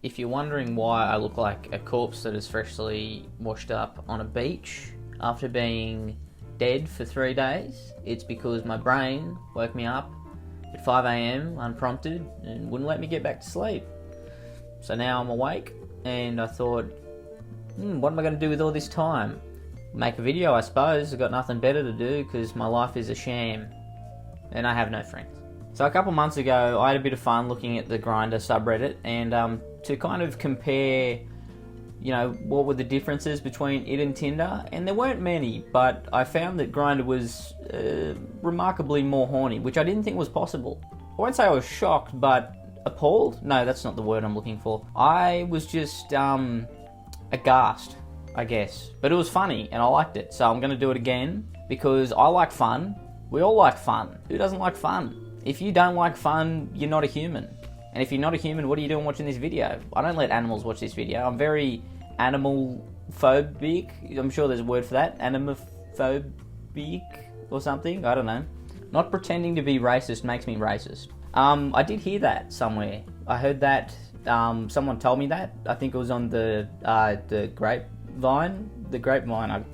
If you're wondering why I look like a corpse that is freshly washed up on a beach after being dead for 3 days, it's because my brain woke me up at 5 a.m. unprompted and wouldn't let me get back to sleep. So now I'm awake and I thought, what am I going to do with all this time? Make a video, I suppose. I've got nothing better to do because my life is a sham and I have no friends. So a couple months ago, I had a bit of fun looking at the Grindr subreddit and to kind of compare, what were the differences between it and Tinder, and there weren't many, but I found that Grindr was remarkably more horny, which I didn't think was possible. I won't say I was shocked, but appalled? No, that's not the word I'm looking for. I was just aghast, I guess. But it was funny, and I liked it, so I'm going to do it again, because I like fun. We all like fun. Who doesn't like fun? If you don't like fun, you're not a human. And if you're not a human, what are you doing watching this video? I don't let animals watch this video. I'm very animal-phobic. I'm sure there's a word for that. Animophobic or something. I don't know. Not pretending to be racist makes me racist. I did hear that somewhere. I heard that. Someone told me that. I think it was on the grapevine. The grapevine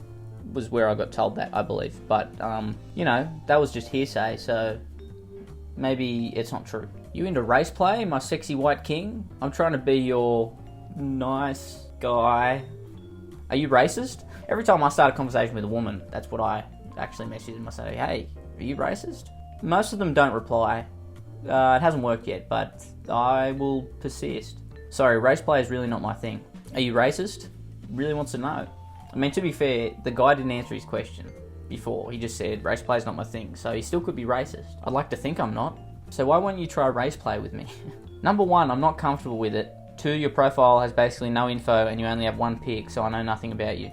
was where I got told that, I believe. But, that was just hearsay, so maybe it's not true. You into race play, my sexy white king? I'm trying to be your nice guy. Are you racist? Every time I start a conversation with a woman, that's what I actually message them. I say, hey, are you racist? Most of them don't reply. It hasn't worked yet, but I will persist. Sorry, race play is really not my thing. Are you racist? Really wants to know. I mean, to be fair, the guy didn't answer his question before. He just said, race play is not my thing, so he still could be racist. I'd like to think I'm not. So why won't you try race play with me? Number 1, I'm not comfortable with it. 2, your profile has basically no info and you only have 1 pic, so I know nothing about you.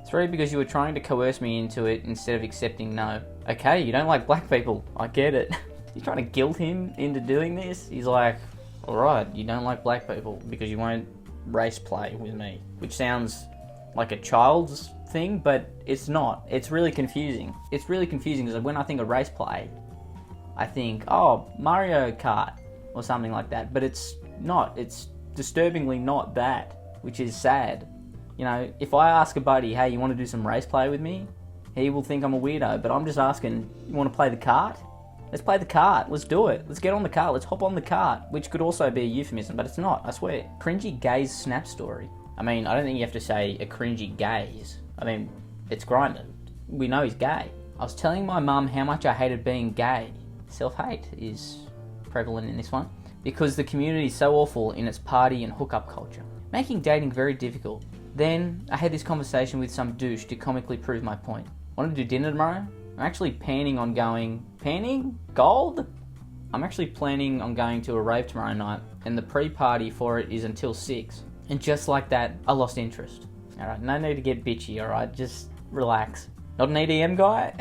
3, because you were trying to coerce me into it instead of accepting no. Okay, you don't like black people. I get it. You're trying to guilt him into doing this? He's like, alright, you don't like black people because you won't race play with me. Which sounds like a child's thing, but it's not. It's really confusing. It's really confusing because when I think of race play, I think, oh, Mario Kart or something like that, but it's not. It's disturbingly not that, which is sad. If I ask a buddy, hey, you want to do some race play with me? He will think I'm a weirdo, but I'm just asking, you want to play the kart? Let's play the kart. Let's do it. Let's get on the kart. Let's hop on the kart, which could also be a euphemism, but it's not, I swear. Cringy gaze snap story. I mean, I don't think you have to say a cringy gaze. I mean, it's Grindr. We know he's gay. I was telling my mum how much I hated being gay. Self-hate is prevalent in this one because the community is so awful in its party and hookup culture, making dating very difficult. Then I had this conversation with some douche to comically prove my point. Want to do dinner tomorrow? I'm actually planning on going... Panning? Gold? I'm actually planning on going to a rave tomorrow night and the pre-party for it is until 6. And just like that, I lost interest. Alright, no need to get bitchy, alright? Just relax. Not an EDM guy?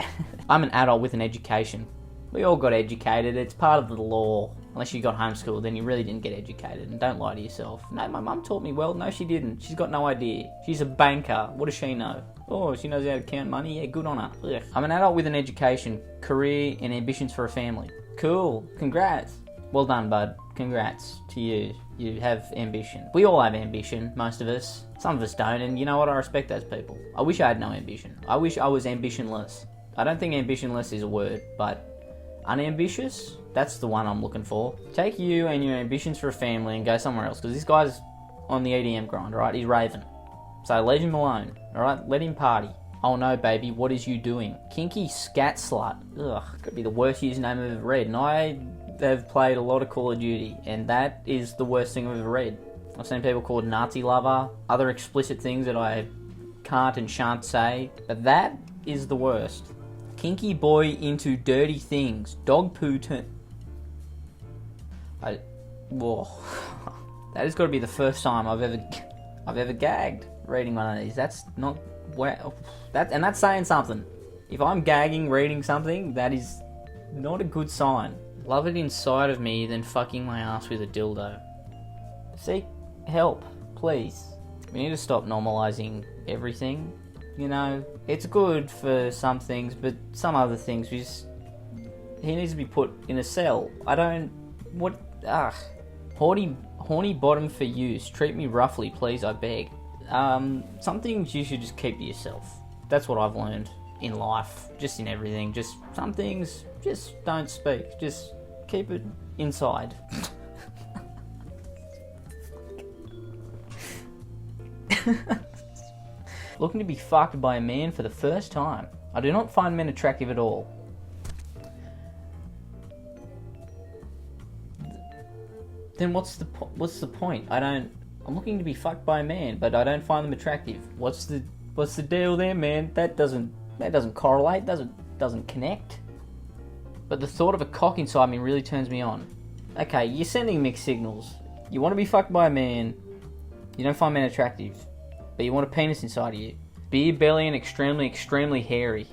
I'm an adult with an education. We all got educated, it's part of the law. Unless you got homeschooled, then you really didn't get educated. And don't lie to yourself. No, my mum taught me well. No, she didn't. She's got no idea. She's a banker. What does she know? Oh, she knows how to count money? Yeah, good on her. Ugh. I'm an adult with an education, career, and ambitions for a family. Cool. Congrats. Well done, bud. Congrats to you. You have ambition. We all have ambition, most of us. Some of us don't, and you know what? I respect those people. I wish I had no ambition. I wish I was ambitionless. I don't think ambitionless is a word, but unambitious? That's the one I'm looking for. Take you and your ambitions for a family and go somewhere else, because this guy's on the EDM grind, alright? He's raving. So leave him alone, alright? Let him party. Oh no, baby, what is you doing? Kinky scat slut. Ugh, could be the worst username I've ever read. And I have played a lot of Call of Duty, and that is the worst thing I've ever read. I've seen people called Nazi lover, other explicit things that I can't and shan't say, but that is the worst. Kinky boy into dirty things. Dog poo Whoa. That has got to be the first time I've ever gagged reading one of these. That's not... Wow. That's saying something. If I'm gagging reading something, that is not a good sign. Love it inside of me than fucking my ass with a dildo. Seek help, please. We need to stop normalising everything. It's good for some things, but some other things he needs to be put in a cell. Porn Horny bottom for use. Treat me roughly, please, I beg. Some things you should just keep to yourself. That's what I've learned in life, just in everything. Just some things, just don't speak. Just keep it inside. Looking to be fucked by a man for the first time. I do not find men attractive at all. Then what's the point? I'm looking to be fucked by a man, but I don't find them attractive. What's the deal there, man? That doesn't correlate. Doesn't connect. But the thought of a cock inside me really turns me on. Okay, you're sending mixed signals. You want to be fucked by a man. You don't find men attractive, but you want a penis inside of you. Beer belly and extremely hairy.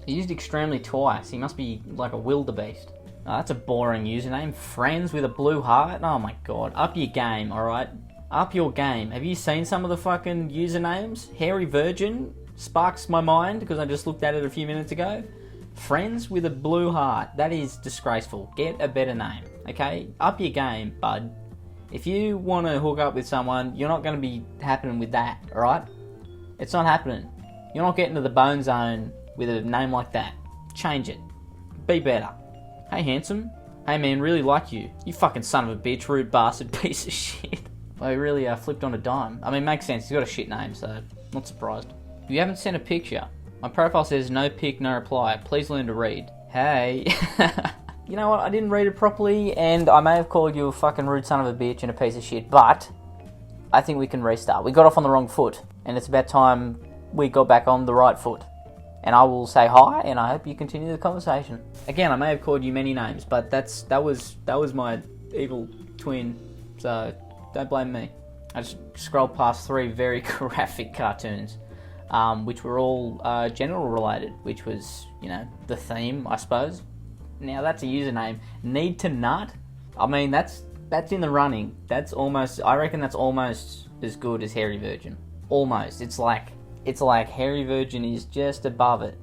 He used extremely twice. He must be like a wildebeest. Oh, that's a boring username. Friends with a blue heart? Oh my god. Up your game, alright? Up your game. Have you seen some of the fucking usernames? Hairy Virgin sparks my mind because I just looked at it a few minutes ago. Friends with a blue heart. That is disgraceful. Get a better name, okay? Up your game, bud. If you want to hook up with someone, you're not going to be happening with that, alright? It's not happening. You're not getting to the bone zone with a name like that. Change it. Be better. Hey, handsome. Hey, man, really like you. You fucking son of a bitch, rude bastard, piece of shit. I really flipped on a dime. I mean, makes sense. He's got a shit name, so not surprised. If you haven't sent a picture, my profile says no pic, no reply. Please learn to read. Hey. You know what? I didn't read it properly, and I may have called you a fucking rude son of a bitch and a piece of shit, but I think we can restart. We got off on the wrong foot, and it's about time we got back on the right foot. And I will say hi, and I hope you continue the conversation. Again, I may have called you many names, but that was my evil twin, so don't blame me. I just scrolled past 3 very graphic cartoons, which were all genital related, which was, you know, the theme, I suppose. Now that's a username. Need to nut? I mean, that's in the running. I reckon that's almost as good as Hairy Virgin. Almost. It's like Hairy Virgin is just above it.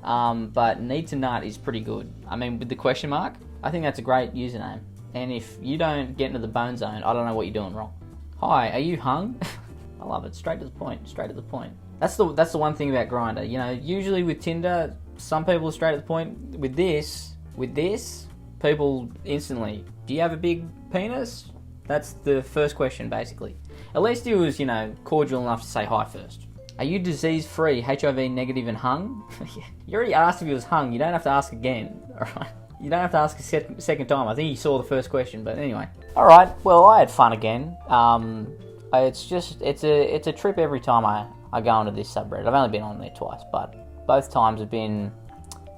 But Need to Nut is pretty good. I mean, with the question mark, I think that's a great username. And if you don't get into the bone zone, I don't know what you're doing wrong. Hi, are you hung? I love it. Straight to the point. That's the one thing about Grindr. You know, usually with Tinder, some people are straight to the point. With this, people instantly, do you have a big penis? That's the first question, basically. At least he was, you know, cordial enough to say hi first. Are you disease-free, HIV negative and hung? You already asked if he was hung. You don't have to ask again, alright? You don't have to ask a second time. I think he saw the first question, but anyway. Alright, well, I had fun again. It's a trip every time I go onto this subreddit. I've only been on there twice, but both times have been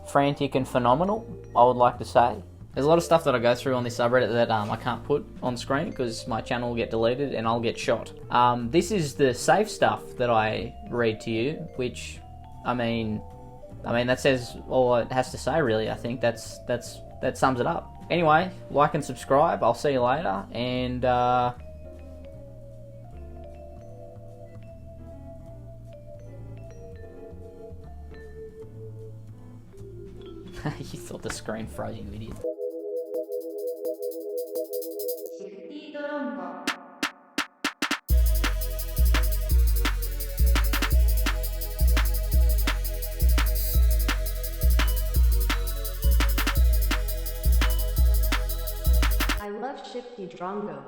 frantic and phenomenal, I would like to say. There's a lot of stuff that I go through on this subreddit that I can't put on screen because my channel will get deleted and I'll get shot. This is the safe stuff that I read to you, which, I mean that says all it has to say, really. I think that sums it up. Anyway, like and subscribe. I'll see you later, and you thought the screen froze, you idiot. Shifty Drongo. I love Shifty Drongo.